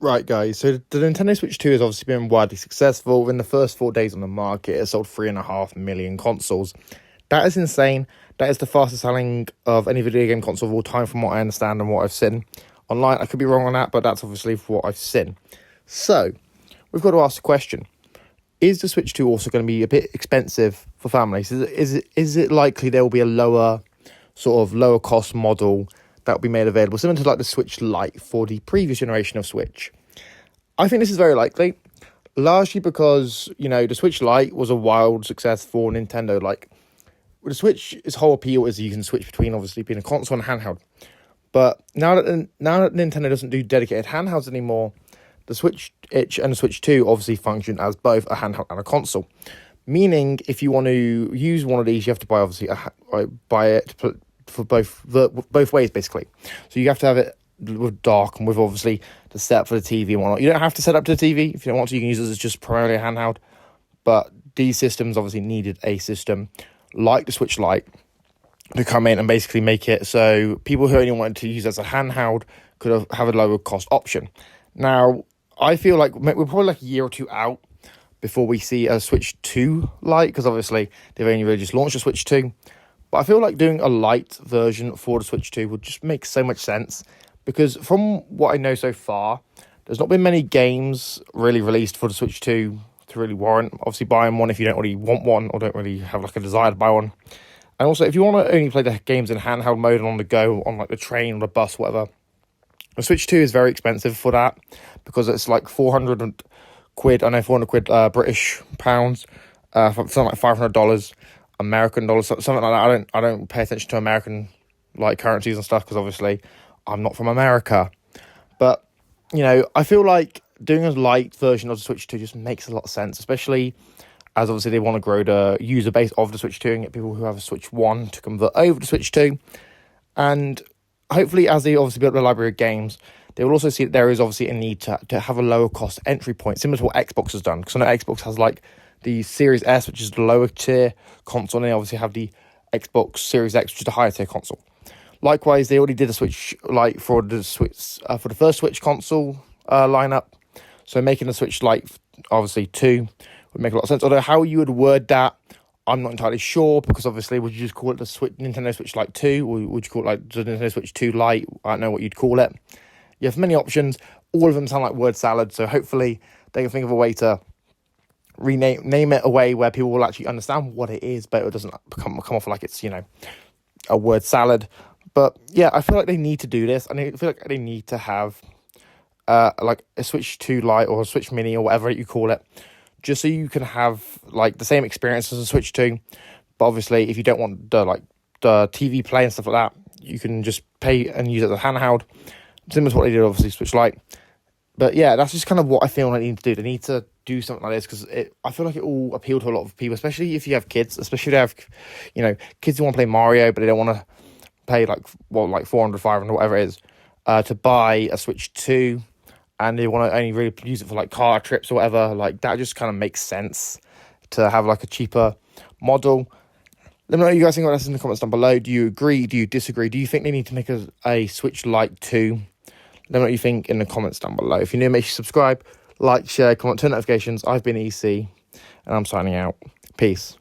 Right, guys. So the Nintendo Switch 2 has obviously been widely successful. Within the first 4 days on the market, it sold 3.5 million consoles. That is insane. That is the fastest selling of any video game console of all time, from what I understand and what I've seen online. I could be wrong on that, but that's obviously what I've seen. So we've got to ask the question: is the Switch 2 also going to be a bit expensive for families? Is it likely there will be a lower cost model that will be made available, similar to like the Switch Lite for the previous generation of Switch? I think this is very likely, largely because, the Switch Lite was a wild success for Nintendo. Like, the Switch, its whole appeal is you can switch between obviously being a console and handheld. But now that Nintendo doesn't do dedicated handhelds anymore, the Switch Itch and the Switch 2 obviously function as both a handheld and a console. Meaning, if you want to use one of these, you have to buy buy it for both ways, basically. So you have to have it with dock and with obviously the setup for the TV and whatnot. You don't have to set up to the TV if you don't want to. You can use it as just primarily a handheld. But these systems obviously needed a system like the Switch Lite to come in and basically make it so people who only wanted to use it as a handheld could have a lower cost option. Now, I feel like we're probably like a year or two out before we see a Switch 2 Lite, because obviously they've only really just launched a Switch 2. But I feel like doing a Lite version for the Switch 2 would just make so much sense, because from what I know so far, there's not been many games really released for the Switch 2 to really warrant obviously buying one if you don't really want one or don't really have like a desire to buy one. And also, if you want to only play the games in handheld mode and on the go, on like the train or the bus, whatever, the Switch 2 is very expensive for that, because it's like 400 quid, I know 400 quid British pounds, something like $500 American dollars, something like that. I don't pay attention to American like currencies and stuff, because obviously I'm not from America. But I feel like doing a light version of the Switch 2 just makes a lot of sense, especially as obviously they want to grow the user base of the Switch 2 and get people who have a Switch 1 to convert over to Switch 2. And hopefully, as they obviously build the library of games, they will also see that there is obviously a need to have a lower cost entry point, similar to what Xbox has done. Because I know Xbox has like the Series S, which is the lower tier console, and they obviously have the Xbox Series X, which is the higher tier console. Likewise, they already did a Switch Lite for the first Switch console lineup. So making a Switch Lite, obviously 2, would make a lot of sense. Although how you would word that, I'm not entirely sure, because obviously would you just call it the Nintendo Switch Lite 2, or would you call it like the Nintendo Switch 2 Lite? I don't know what you'd call it. You have many options. All of them sound like word salad, so hopefully they can think of a way to name it a way where people will actually understand what it is, but it doesn't come off like it's, a word salad. But yeah, I feel like they need to do this. I feel like they need to have like a Switch 2 Lite or a Switch Mini or whatever you call it, just so you can have like the same experience as a Switch 2. But obviously, if you don't want the TV play and stuff like that, you can just pay and use it as a handheld, similar to what they did obviously Switch Lite. But yeah, that's just kind of what I feel like they need to do. They need to do something like this, because I feel like it will appeal to a lot of people, especially if you have kids, especially if they have, kids who want to play Mario, but they don't want to pay like 400, 500, whatever it is, to buy a Switch 2, and they want to only really use it for like car trips or whatever. Like, that just kind of makes sense to have like a cheaper model. Let me know what you guys think about this in the comments down below. Do you agree? Do you disagree? Do you think they need to make a Switch Lite 2? Let me know what you think in the comments down below. If you're new, make sure you subscribe, like, share, comment, turn notifications. I've been EC, and I'm signing out. Peace.